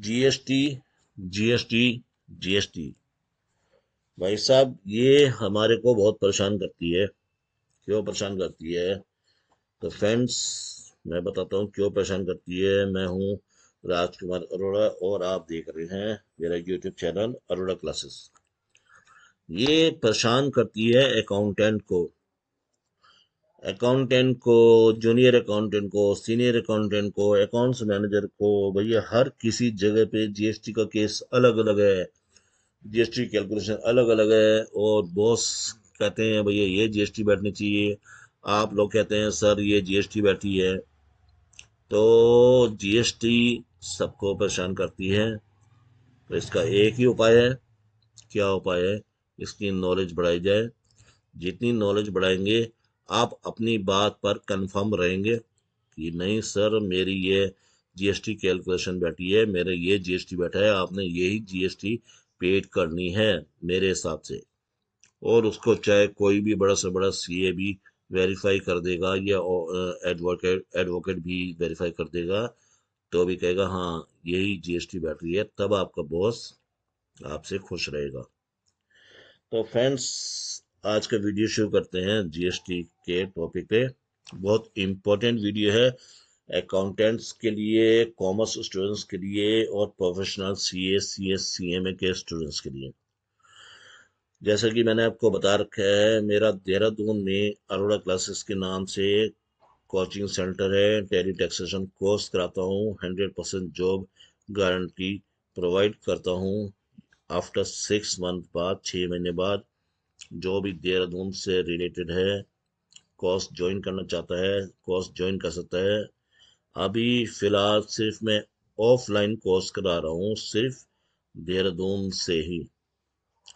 GST GST GST भाई साहब, ये हमारे को बहुत परेशान करती है। क्यों परेशान करती है? तो फ्रेंड्स, मैं बताता हूँ क्यों परेशान करती है। मैं हूँ राजकुमार अरोड़ा और आप देख रहे हैं मेरा यूट्यूब चैनल अरोड़ा क्लासेस। ये परेशान करती है अकाउंटेंट को, जूनियर अकाउंटेंट को, सीनियर अकाउंटेंट को, अकाउंट्स मैनेजर को। भैया हर किसी जगह पे जीएसटी का केस अलग अलग है, जीएसटी कैलकुलेशन अलग अलग है। और बॉस कहते हैं भैया ये जीएसटी बैठनी चाहिए, आप लोग कहते हैं सर ये जीएसटी बैठी है। तो जीएसटी सबको परेशान करती है। तो इसका एक ही उपाय है। क्या उपाय है? इसकी नॉलेज बढ़ाई जाए। जितनी नॉलेज बढ़ाएंगे, आप अपनी बात पर कंफर्म रहेंगे कि नहीं सर मेरी ये जीएसटी कैलकुलेशन बैठी है, मेरा ये जीएसटी बैठा है, आपने यही जीएसटी पेड करनी है मेरे हिसाब से। और उसको चाहे कोई भी बड़ा से बड़ा सीए भी वेरीफाई कर देगा, या एडवोकेट एडवोकेट भी वेरीफाई कर देगा, तो भी कहेगा हाँ यही जीएसटी बैठ रही है, तब आपका बॉस आपसे खुश रहेगा। तो फ्रेंड्स, आज का वीडियो शुरू करते हैं जीएसटी के टॉपिक पे। बहुत इम्पोर्टेंट वीडियो है अकाउंटेंट्स के लिए, कॉमर्स स्टूडेंट्स के लिए और प्रोफेशनल सीए सीएस सीएमए के स्टूडेंट्स के लिए। जैसा कि मैंने आपको बता रखा है, मेरा देहरादून में अरोड़ा क्लासेस के नाम से कोचिंग सेंटर है। टैली टैक्सेशन कोर्स कराता हूँ, 100% जॉब गारंटी प्रोवाइड करता हूँ। आफ्टर 6 मंथ बाद, 6 महीने बाद, जो भी देहरादून से रिलेटेड है, कोर्स ज्वाइन करना चाहता है, कोर्स ज्वाइन कर सकता है। अभी फिलहाल सिर्फ मैं ऑफलाइन कोर्स करा रहा हूँ, सिर्फ देहरादून से ही।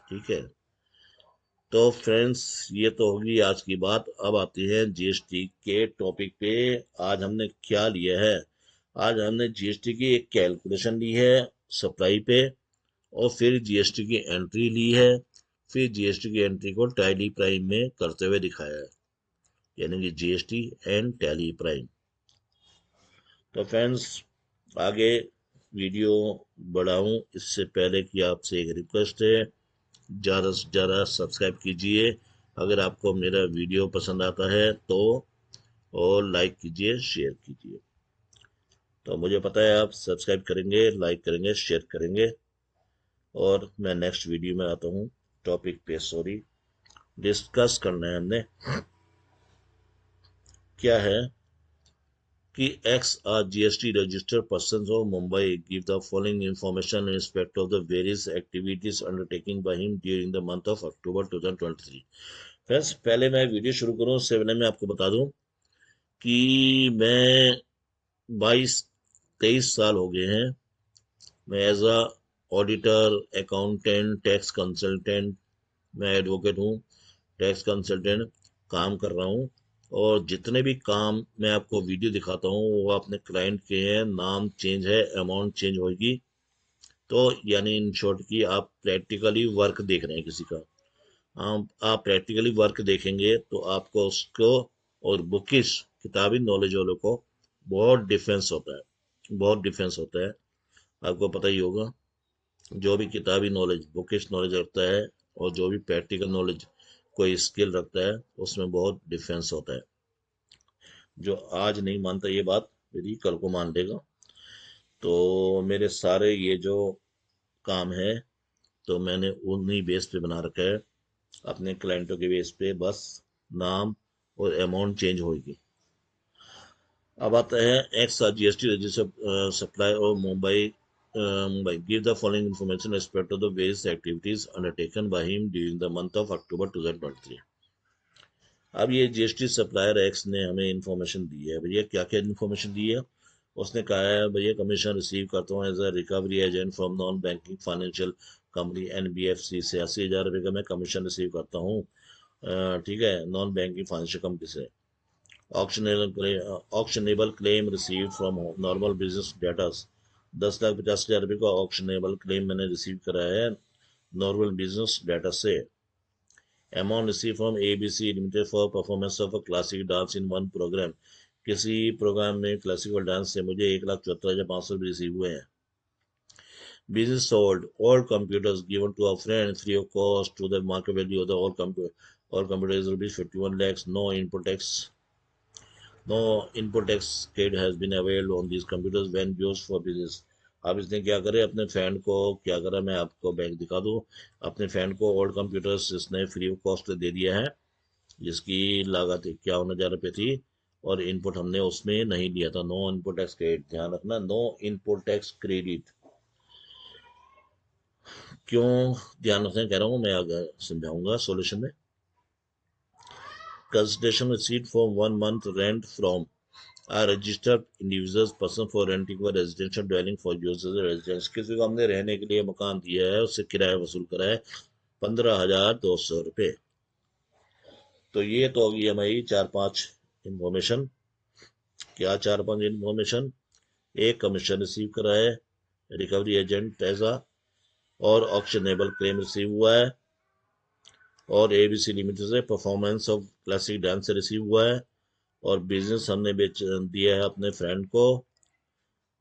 ठीक है। तो फ्रेंड्स, ये तो होगी आज की बात। अब आते हैं जीएसटी के टॉपिक पे। आज हमने क्या लिया है? आज हमने जीएसटी की एक कैलकुलेशन ली है सप्लाई पे, और फिर जीएसटी की एंट्री ली है, फिर जीएसटी की एंट्री को टैली प्राइम में करते हुए दिखाया है, यानी कि जीएसटी एंड टैली प्राइम। तो फ्रेंड्स, आगे वीडियो बढ़ाऊं इससे पहले कि आपसे एक रिक्वेस्ट है, ज़्यादा से ज़्यादा सब्सक्राइब कीजिए अगर आपको मेरा वीडियो पसंद आता है तो, और लाइक कीजिए, शेयर कीजिए। तो मुझे पता है आप सब्सक्राइब करेंगे, लाइक करेंगे, शेयर करेंगे। और मैं नेक्स्ट वीडियो में आता हूँ टॉपिक पे। सॉरी, डिस्कस करना है हमने क्या है कि X are GST registered person of Mumbai give the following information in respect of the various activities undertaking by him during the month of October 2023। Friends, पहले मैं वीडियो शुरू करूं उससे पहले मैं आपको बता दूं कि मैं 22-23 साल हो गए हैं, मैं as a auditor, accountant, tax consultant, मैं एडवोकेट हूँ, टैक्स कंसल्टेंट काम कर रहा हूँ। और जितने भी काम मैं आपको वीडियो दिखाता हूँ वो अपने क्लाइंट के हैं, नाम चेंज है, अमाउंट चेंज होगी। तो यानी इन शॉर्ट की आप प्रैक्टिकली वर्क देख रहे हैं किसी का। आप प्रैक्टिकली वर्क देखेंगे तो आपको उसको और बुकिश किताबी नॉलेज वालों को बहुत डिफरेंस होता है, बहुत डिफरेंस होता है। आपको पता ही होगा, जो भी किताबी नॉलेज, बुकिश नॉलेज रखता है और जो भी प्रैक्टिकल नॉलेज, कोई स्किल रखता है, उसमें बहुत डिफरेंस होता है। जो आज नहीं मानता ये बात मेरी, कल को मान लेगा। तो मेरे सारे ये जो काम है, तो मैंने उन्हीं बेस पे बना रखा है, अपने क्लाइंटों के बेस पे। बस नाम और अमाउंट चेंज होगी। अब आता है X are GST register supply और Mumbai Mumbai give the following information respect to the various activities undertaken by him during the month of October 2023। अब ये जीएसटी सप्लायर एक्स ने हमें इन्फॉर्मेशन दी है। भैया क्या क्या इन्फॉर्मेशन दी है? उसने कहा है भैया कमीशन रिसीव करता हूँ as a recovery agent from non banking financial company NBFC से। 80,000 रुपये का मैं कमीशन रिसीव करता हूँ, ठीक है, नॉन बैंकिंग फाइनेंशियल कंपनी से। Actionable claim receive from normal business data, 10,50,000 रुपये का ऑक्शनेबल क्लेम मैंने रिसीव करा है नॉर्मल बिजनेस डाटा से। Amount receive from ABC limited for performance of a classic dance in one program. किसी program में classical dance से मुझे 1,74,500 रिसीव हुए हैं। Business sold all computers given to a friend free of cost to the market value of the all computers rupees 51 lakhs. No input tax credit has been availed on these computers when used for business. अब इसने क्या करे, अपने friend को क्या करा, मैं आपको बैंक दिखा दूं। अपने फ्रेंड को ओल्ड कंप्यूटर्स इसने फ्री ऑफ कॉस्ट दे दिया है, जिसकी लागत 51,000 रुपये थी, और इनपुट हमने उसमें नहीं लिया था। नो इनपुट टैक्स क्रेडिट, ध्यान रखना, नो इनपुट टैक्स क्रेडिट। क्यों ध्यान रखना कह रहा हूँ, मैं आगे समझाऊंगा सॉल्यूशन में। Consideration receipt for 1 month rent from a registered individual person for renting a residential dwelling for use as a residence। किसी को हमने रहने के लिए मकान दिया है, उससे किराया वसूल करा है 15,200 रुपये। तो ये तो होगी हमारी 4-5 इंफॉर्मेशन। क्या 4-5 इंफॉर्मेशन? एक, कमीशन रिसीव करा है रिकवरी एजेंट ऐसा, और ऑक्शनेबल क्लेम रिसीव हुआ है, और एबीसी लिमिटेड से परफॉर्मेंस ऑफ क्लासिक डांस से रिसीव हुआ है, और बिजनेस हमने बेच दिया है अपने फ्रेंड को,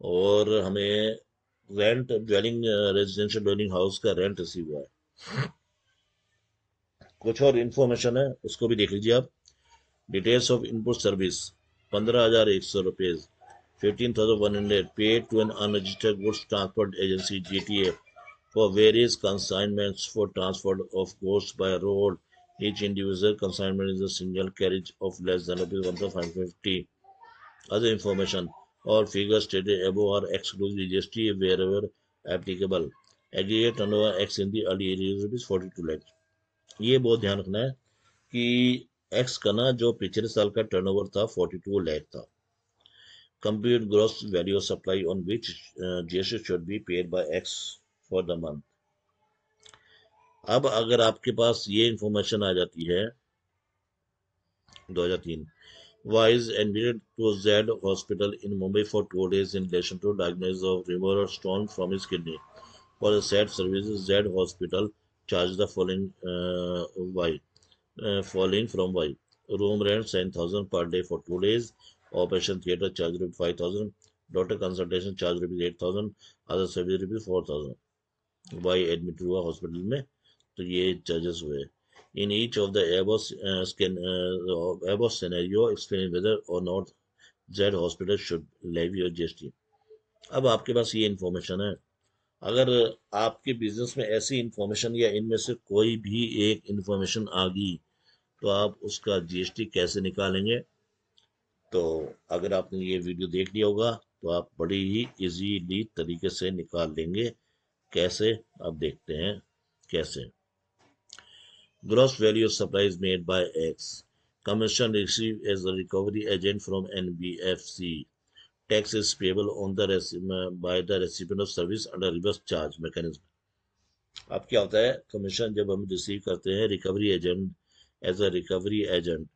और हमें rent dwelling residential dwelling house का रेंट रिसीव हुआ है। कुछ और इन्फॉर्मेशन है, उसको भी देख लीजिए आप। डिटेल्स ऑफ इनपुट सर्विस 15,100 रुपये, 15,100 paid to an unregistered goods transport agency GTA for various consignments for transport of goods by road. Each individual consignment is a single carriage of less than ₹1,550. Other information, all figures stated above are exclusive GST wherever applicable. Aggregate turnover X in the early years is 42 lakhs। ये बहुत ध्यान रखना है कि X का ना जो पिछले साल का टर्नओवर था 42 लाख था। Compute gross value of supply on which GST should be paid by X for the month। अब अगर आपके पास ये इंफॉर्मेशन आ जाती है 2003, was admitted to Z hospital in Mumbai for 2 days in relation to diagnosis of removal stone from his kidney. For the said services, Z hospital charged the following from Y. Room rent 7,000 per day for 2 days. Operation theatre charge rupees 5,000. Doctor consultation charge rupees 8,000. Other service rupees 4,000. Y admit हुआ hospital में, तो ये charges हुए। In each of the above scenario, explain whether or not Z hospital should levy or GST। अब आपके पास ये information है, अगर आपके बिजनेस में ऐसी इंफॉर्मेशन या इनमें से कोई भी एक इंफॉर्मेशन आ गई, तो आप उसका GST कैसे निकालेंगे? तो अगर आपने ये वीडियो देख लिया होगा तो आप बड़ी ही इजीली तरीके से निकाल लेंगे। कैसे, आप देखते हैं कैसे। Gross value of supplies made by X. Commission received as a recovery agent from NBFC. Tax is payable on the by the recipient of service under reverse charge mechanism। अब क्या होता है, कमीशन जब हम रिसीव करते हैं recovery agent as a recovery agent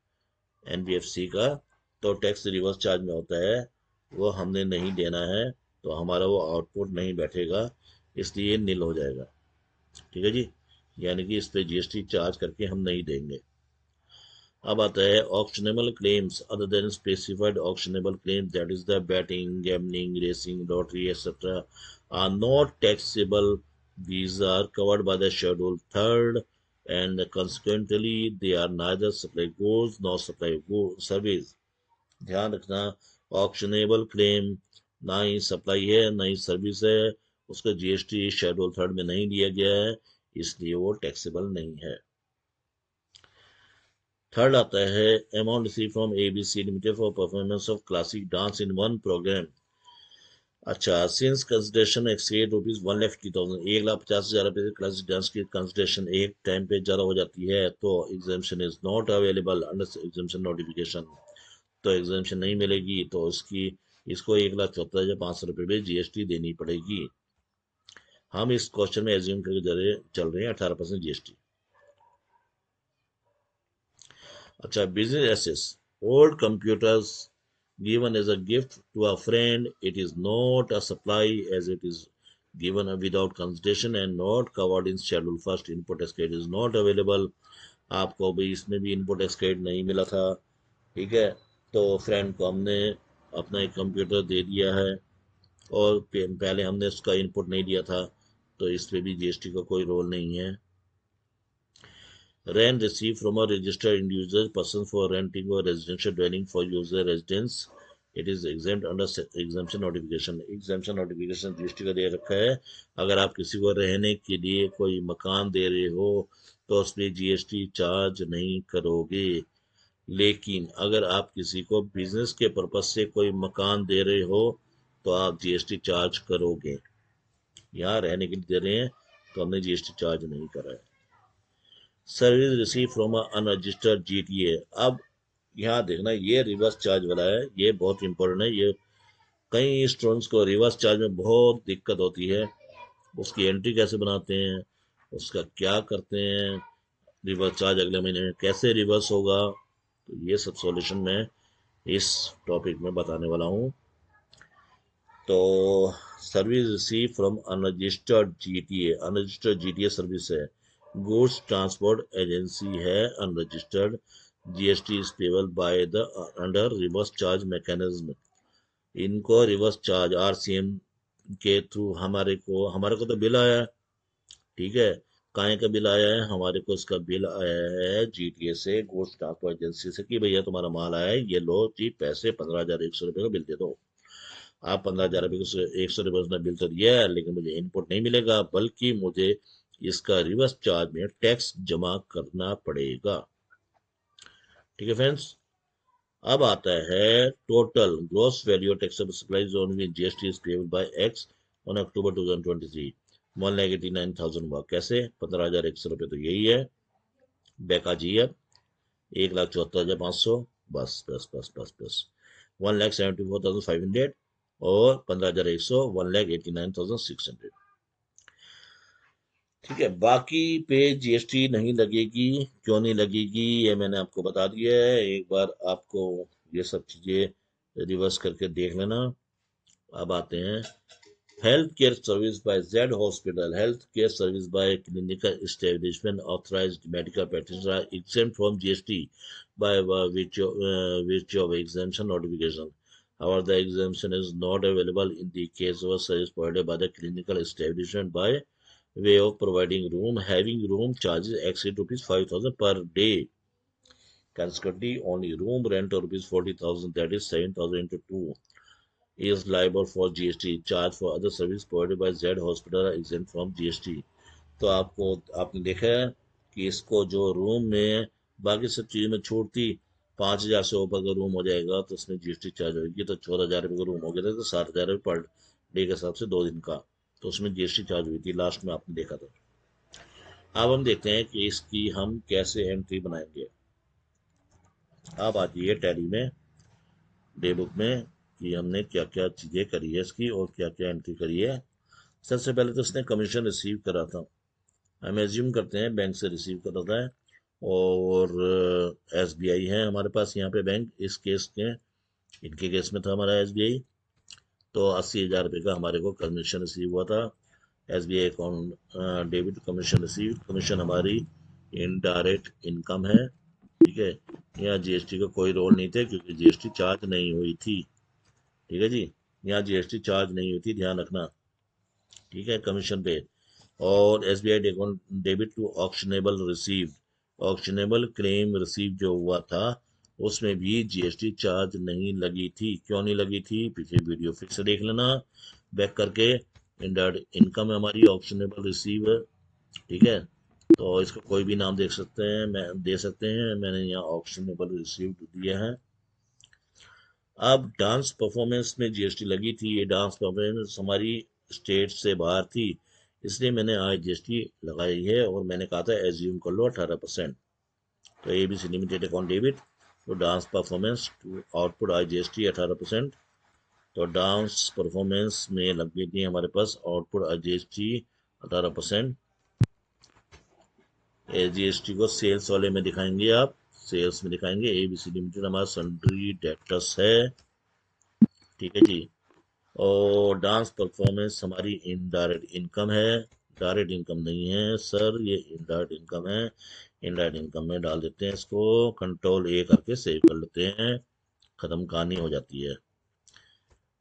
NBFC का, तो टैक्स रिवर्स चार्ज में होता है, वो हमने नहीं देना है, तो हमारा वो आउटपुट नहीं बैठेगा, इसलिए नील हो जाएगा। ठीक है जी, यानी कि इस पे GST चार्ज करके हम नहीं देंगे। अब आता है actionable claims other than specified actionable claims, that is the betting, gambling, racing, lottery etcetera are not taxable. These are covered by the Schedule 3rd and consequently they are neither supply goods nor supply service। ध्यान रखना, ऑक्शनेबल claim ना ही supply है ना ही service है, उसका GST Schedule 3rd में नहीं दिया गया है, इसलिए वो टैक्सेबल नहीं है। थर्ड आता है amount receive from ABC limited for performance of classic dance in one program. अच्छा, since consideration exceed ₹1,50,000, 1,50,000 classic dance की कंसिडरेशन एक टाइम पे ज़्यादा हो जाती है, तो exemption is not available under exemption notification. तो एग्जामिशन नहीं मिलेगी, तो इसको 1,74,500 रुपये GST देनी पड़ेगी। हम इस क्वेश्चन में एज्यूम करके चल रहे हैं 18% GST। अच्छा, business assets, old computers given as a gift to a friend, it is not a supply as it is given without consideration and not covered in schedule first। input tax credit is not available। आपको भी इसमें भी input tax credit नहीं मिला था, ठीक है, तो फ्रेंड को हमने अपना एक कंप्यूटर दे दिया है, और पहले हमने उसका इनपुट नहीं दिया था, तो इस पे भी जीएसटी का कोई रोल नहीं है। Rent received from a registered individual person for renting or residential dwelling for user residence, it is exempt under exemption notification. Exemption notification GST का दे रखा है। अगर आप किसी को रहने के लिए कोई मकान दे रहे हो तो उस पर जीएसटी चार्ज नहीं करोगे, लेकिन अगर आप किसी को बिजनेस के पर्पज से कोई मकान दे रहे हो तो आप जीएसटी चार्ज करोगे। यहाँ रहने के लिए दे रहे हैं तो हमने जीएसटी चार्ज नहीं करा है। Service receive from unregistered GTA, अब यहाँ देखना ये रिवर्स चार्ज वाला है, ये बहुत इंपॉर्टेंट है। ये कई स्टूडेंट्स को रिवर्स चार्ज में बहुत दिक्कत होती है, उसकी एंट्री कैसे बनाते हैं, उसका क्या करते हैं, रिवर्स चार्ज अगले महीने में कैसे रिवर्स होगा, तो ये सब सॉल्यूशन मैं इस टॉपिक में बताने वाला हूँ। तो service receive from unregistered GTA, unregistered GTA service है, गुड्स ट्रांसपोर्ट एजेंसी है unregistered, GST is payable by the under reverse charge mechanism. इनको रिवर्स चार्ज आरसीएम के थ्रू हमारे को तो बिल आया है, ठीक है, काय का बिल आया है, हमारे को इसका बिल आया है जीटीए से, गुड्स ट्रांसपोर्ट एजेंसी से, कि भैया तुम्हारा माल आया है, ये लो जी पैसे 15,100 रुपये का बिल दे दो। आप 15,000 रुपये को 100 रुपये उसने बिल तो दिया है, लेकिन मुझे इनपुट नहीं मिलेगा, बल्कि मुझे इसका रिवर्स चार्ज में टैक्स जमा करना पड़ेगा। ठीक है फ्रेंड्स, अब आता है total gross value taxable supply जोन में GST is payable by X on October 2023 1,89,000 हुआ। कैसे? 15,100 रुपये तो यही है, बैका जी अब 1,74,500, बस बस बस बस बस 1,74,500 और 15,100 1,89,600। ठीक है, बाकी पे जीएसटी नहीं लगेगी। क्यों नहीं लगेगी ये मैंने आपको बता दिया है, एक बार आपको ये सब चीजें रिवर्स करके देख लेना। अब आते हैं health care service by Z hospital, health care service by clinical establishment authorised medical practitioner are exempt from GST by which of exemption notification. However, the exemption is not available in the case of a service provided by the clinical establishment by way of providing room having room charges exceed rupees 5,000 per day. Consequently, only room rent of rupees 40,000, that is 7,000 into 2, is liable for GST. Charge for other service provided by Z Hospital are exempt from GST. तो आपने देखा है कि इसको जो room में बाकी सब चीज़ों में छूट थी, 5,000 से ऊपर का रूम हो जाएगा तो उसमें जीएसटी चार्ज होगी, तो 14,000 रुपये का रूम हो गया था, तो 7,000 रुपये पर डे के हिसाब से 2 दिन का, तो उसमें जीएसटी चार्ज हुई थी, लास्ट में आपने देखा था। अब हम देखते हैं कि इसकी हम कैसे एंट्री बनाएंगे। अब आती है टैली में डे बुक में कि हमने क्या क्या चीज़ें करी है इसकी और क्या क्या एंट्री करी है। सबसे पहले तो उसने कमीशन रिसीव करा था, हम एज्यूम करते हैं बैंक से रिसीव कर रहा है, और एसबीआई है हमारे पास यहाँ पे बैंक, इस केस के इनके केस में था हमारा एसबीआई, तो 80,000 रुपये का हमारे को कमीशन रिसीव हुआ था। SBI account debit commission receive, commission हमारी इनडायरेक्ट इनकम है। ठीक है, यहाँ जीएसटी का कोई रोल नहीं था क्योंकि जीएसटी चार्ज नहीं हुई थी। ठीक है जी, यहाँ जीएसटी चार्ज नहीं हुई थी, ध्यान रखना। ठीक है, कमीशन पे। और SBI debit to actionable receive, actionable claim receive जो हुआ था उसमें भी जीएसटी चार्ज नहीं लगी थी। क्यों नहीं लगी थी? पीछे वीडियो फिर से देख लेना बैक करके। इनडायरेक्ट इनकम है हमारी ऑक्शनेबल रिसीव। ठीक है, तो इसको कोई भी नाम देख सकते हैं, मैं दे सकते हैं, मैंने यहाँ ऑक्शनेबल रिसीव दिया है। अब डांस परफॉर्मेंस में जीएसटी लगी थी, ये डांस परफॉर्मेंस हमारी स्टेट से बाहर थी, इसलिए मैंने आज जीएसटी लगाई है और मैंने कहा था एज्यूम कर लो 18%। तो एबीसी लिमिटेड अकाउंट डेबिट तो dance performance to output I GST 18%। तो डांस परफॉर्मेंस में लग गई थी हमारे पास आउटपुट आई जीएसटी 18%। जीएसटी को सेल्स वाले में दिखाएंगे, आप सेल्स में दिखाएंगे, एबीसी लिमिटेड हमारा सन्ड्री डेटर्स है। ठीक है जी, और डांस परफॉर्मेंस हमारी इनडायरेक्ट इनकम है, डायरेक्ट इनकम नहीं है सर, ये इनडायरेक्ट इनकम है। इनडायरेक्ट इनकम में डाल देते हैं इसको, कंट्रोल ए करके सेव कर लेते हैं, खत्म कहानी हो जाती है।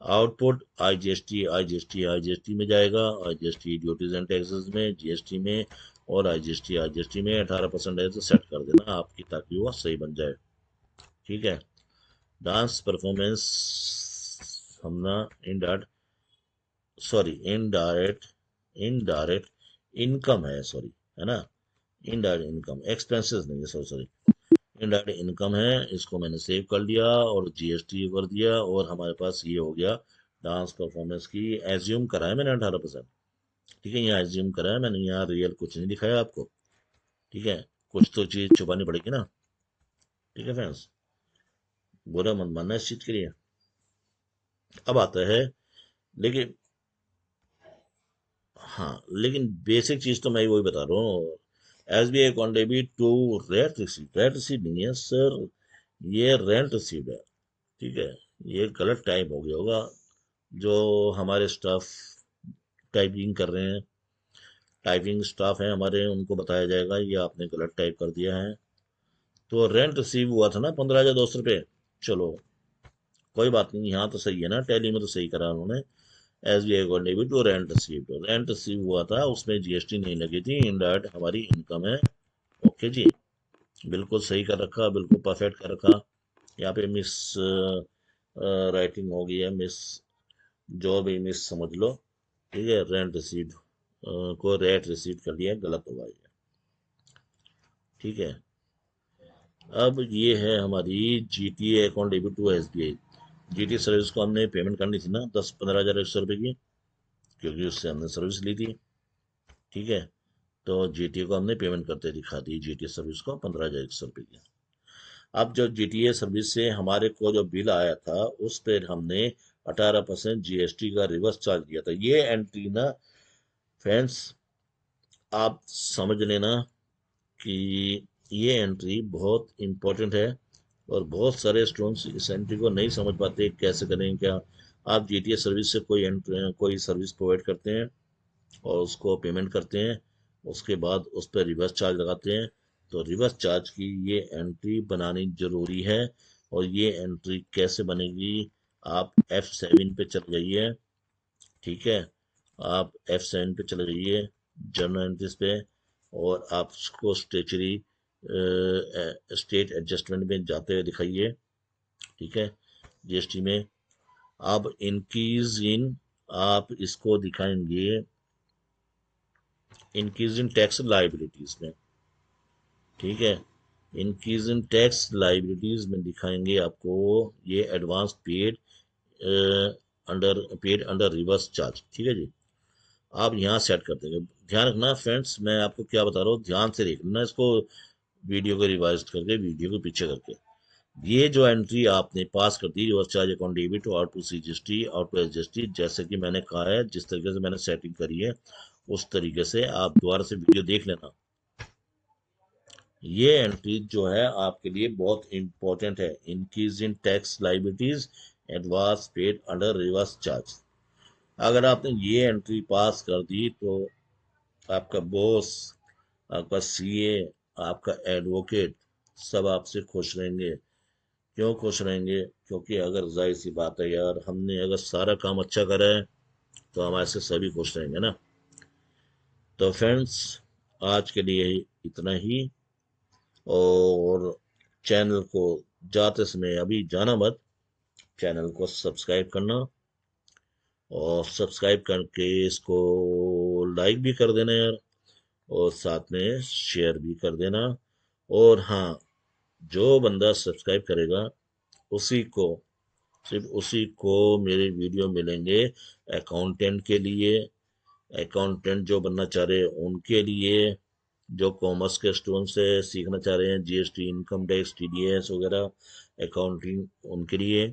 आउटपुट आईजीएसटी आईजीएसटी आईजीएसटी में जाएगा, आईजीएसटी ड्यूटीज एंड टैक्सेस में, जीएसटी में, और आईजीएसटी आईजीएसटी में 18% है तो सेट कर देना आपकी, ताकि वो सही बन जाए। ठीक है। डांस परफॉर्मेंस हम ना indirect, sorry indirect, indirect income है, सॉरी, है ना, इनडायरेक्ट इनकम, एक्सपेंसेस नहीं है, सॉरी सॉरी, इनडायरेक्ट इनकम है। इसको मैंने सेव कर लिया और जीएसटी कर दिया, और हमारे पास ये हो गया डांस परफॉर्मेंस की। एज्यूम करा है मैंने 18%। ठीक है, यहाँ एज्यूम करा है मैंने, यहाँ रियल कुछ नहीं दिखाया आपको। ठीक है, कुछ तो चीज छुपानी पड़ेगी ना। ठीक है फ्रेंड्स, बुरा मत मानना इस चीज के लिए। अब आता है, लेकिन हाँ, लेकिन बेसिक चीज तो मैं वही बता रहा हूँ। S B I account debit to rent receive नहीं है सर, ये रेंट रिसीव है। ठीक है, ये गलत टाइप हो गया होगा, जो हमारे स्टाफ टाइपिंग कर रहे हैं, टाइपिंग स्टाफ है हमारे, उनको बताया जाएगा ये आपने गलत टाइप कर दिया है। तो रेंट रिसीव हुआ था ना 15,200 रुपये। चलो कोई बात नहीं, यहाँ तो सही है ना, टैली में तो सही करा उन्होंने। S B I account debit to rent receive हुआ था, उसमें जीएसटी नहीं लगी थी, इनडायरेक्ट हमारी इनकम है। ओके जी, बिल्कुल सही कर रखा, बिल्कुल परफेक्ट कर रखा। यहाँ पे मिस राइटिंग हो गई है, मिस, जो भी मिस समझ लो। ठीक है, रेंट रिसीव को रेट रिसीव कर लिया, गलत होगा ये। ठीक है, अब ये है हमारी GTA account debit to SBI. GTA service को हमने पेमेंट करनी थी ना 10-15,100 रुपये की, क्योंकि उससे हमने सर्विस ली थी। ठीक है, तो जीटीए को हमने पेमेंट करते दिखा दी, जीटीए सर्विस को 15,100 रुपये की। अब जो जीटीए सर्विस से हमारे को जो बिल आया था, उस पर हमने 18% जीएसटी का रिवर्स चार्ज दिया था। ये एंट्री ना फ्रेंड्स, आप समझ लेना कि ये एंट्री बहुत इंपॉर्टेंट है, और बहुत सारे स्टूडेंट्स इस एंट्री को नहीं समझ पाते कैसे करें क्या। आप जीटीए सर्विस से कोई सर्विस प्रोवाइड करते हैं और उसको पेमेंट करते हैं, उसके बाद उस पर रिवर्स चार्ज लगाते हैं, तो रिवर्स चार्ज की ये एंट्री बनानी जरूरी है। और ये एंट्री कैसे बनेगी, आप F7 पे चले जाइए। ठीक है, आप F7 पे चले जाइए, जर्नल एंट्रीज पे, और आप उसको स्टेट एडजस्टमेंट में जाते हुए दिखाइए। ठीक है, जीएसटी में अब इंक्रीज इन, आप इसको दिखाएंगे इंक्रीज इन टैक्स लाइबिलिटीज में। ठीक है, इंक्रीज इन टैक्स लाइबिलिटीज में दिखाएंगे आपको ये advance paid under reverse charge. ठीक है जी, आप यहाँ सेट कर देंगे। ध्यान रखना फ्रेंड्स, मैं आपको क्या बता रहा हूँ, ध्यान से देखना इसको, वीडियो को रिवाइज करके, वीडियो को पीछे करके। ये जो एंट्री आपने पास कर दी, reverse charge account debit out to CGST out to SGST, जैसे कि मैंने कहा है, जिस तरीके से मैंने सेटिंग करी है, उस तरीके से आप दोबारा से वीडियो देख लेना। ये एंट्री जो है आपके लिए बहुत इंपॉर्टेंट है। Increase in tax liabilities advance paid under reverse charge. अगर आपने ये एंट्री पास कर दी, तो आपका बॉस, आपका सीए, आपका एडवोकेट, सब आपसे खुश रहेंगे। क्यों खुश रहेंगे? क्योंकि अगर जाहिर सी बात है यार, हमने अगर सारा काम अच्छा करा है, तो हमारे से सभी खुश रहेंगे ना। तो फ्रेंड्स, आज के लिए इतना ही। और चैनल को जाते समय अभी जाना मत, चैनल को सब्सक्राइब करना, और सब्सक्राइब करके इसको लाइक भी कर देना यार, और साथ में शेयर भी कर देना। और हाँ, जो बंदा सब्सक्राइब करेगा, उसी को, सिर्फ उसी को मेरे वीडियो मिलेंगे अकाउंटेंट के लिए। अकाउंटेंट जो बनना चाह रहे हैं उनके लिए, जो कॉमर्स के स्टूडेंट्स से सीखना चाह रहे हैं जीएसटी, इनकम टैक्स, टीडीएस वगैरह, अकाउंटिंग, उनके लिए,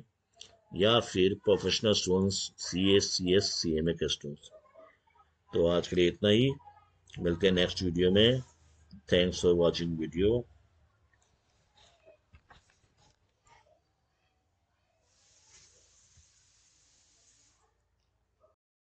या फिर professional students, CA, CS, CMA के स्टूडेंट्स। तो आज के लिए इतना ही, मिलते हैं नेक्स्ट वीडियो में। Thanks for watching video.